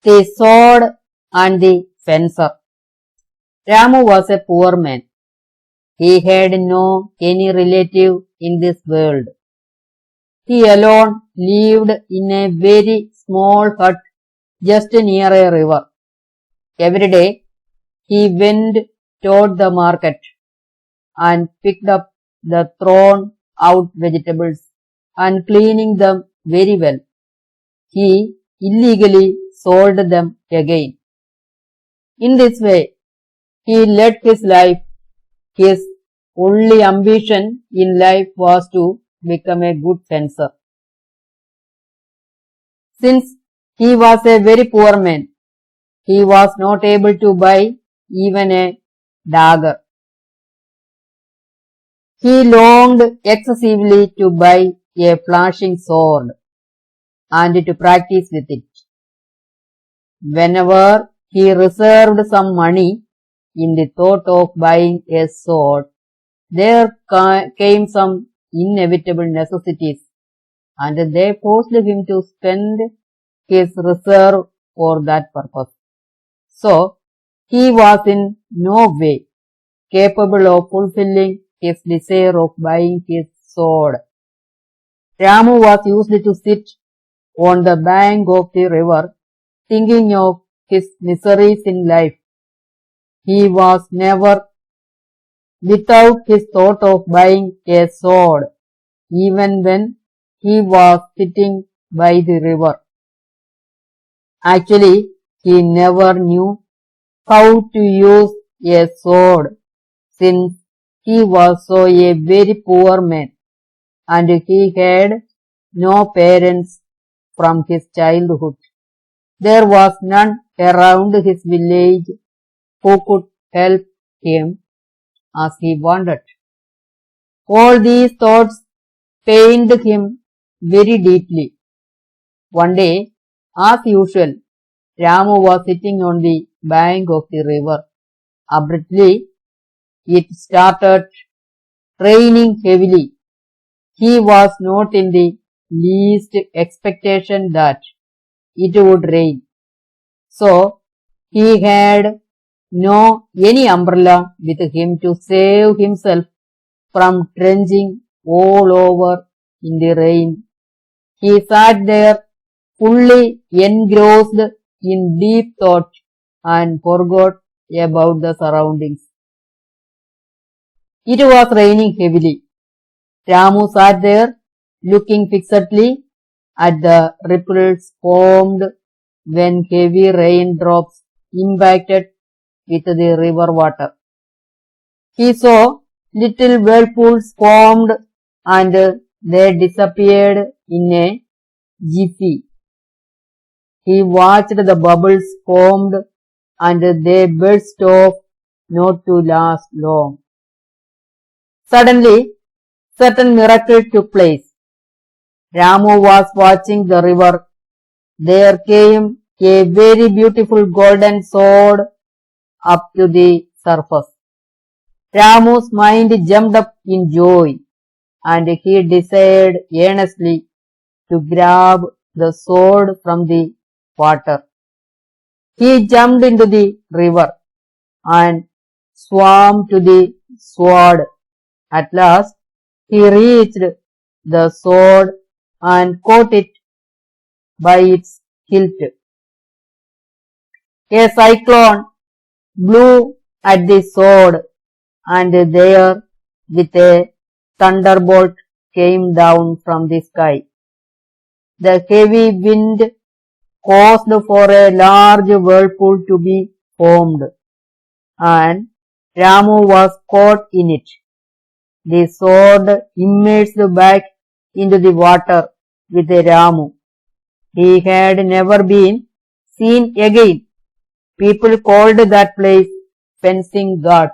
The sword and the fencer. Ramu was a poor man. He had no any relative in this world. He alone lived in a very small hut just near a river. Every day he went toward the market and picked up the thrown out vegetables and cleaning them very well. He illegally sold them again. In this way, he led his life. His only ambition in life was to become a good fencer. Since he was a very poor man, he was not able to buy even a dagger. He longed excessively to buy a flashing sword and to practice with it. Whenever he reserved some money in the thought of buying a sword, there came some inevitable necessities, and they forced him to spend his reserve for that purpose. So, he was in no way capable of fulfilling his desire of buying his sword. Ramu was used to sit on the bank of the river, thinking of his miseries in life. He was never without his thought of buying a sword, even when he was sitting by the river. Actually, he never knew how to use a sword, since he was so a very poor man, and he had no parents from his childhood. There was none around his village who could help him as he wanted. All these thoughts pained him very deeply. One day, as usual, Ramu was sitting on the bank of the river. Abruptly, it started raining heavily. He was not in the least expectation that it would rain. So, he had no any umbrella with him to save himself from drenching all over in the rain. He sat there fully engrossed in deep thought and forgot about the surroundings. It was raining heavily. Ramu sat there looking fixedly at the ripples formed when heavy raindrops impacted with the river water. He saw little whirlpools formed and they disappeared in a jiffy. He watched the bubbles formed and they burst off, not to last long. Suddenly, certain miracle took place. Ramu was watching the river. There came a very beautiful golden sword up to the surface. Ramu's mind jumped up in joy, and he desired earnestly to grab the sword from the water. He jumped into the river and swam to the sword. At last, he reached the sword and caught it by its hilt. A cyclone blew at the sword, and there, with a thunderbolt, came down from the sky. The heavy wind caused for a large whirlpool to be formed, and Ramu was caught in it. The sword immersed back into the water with Ramu. He had never been seen again. People called that place Fencing Ghat.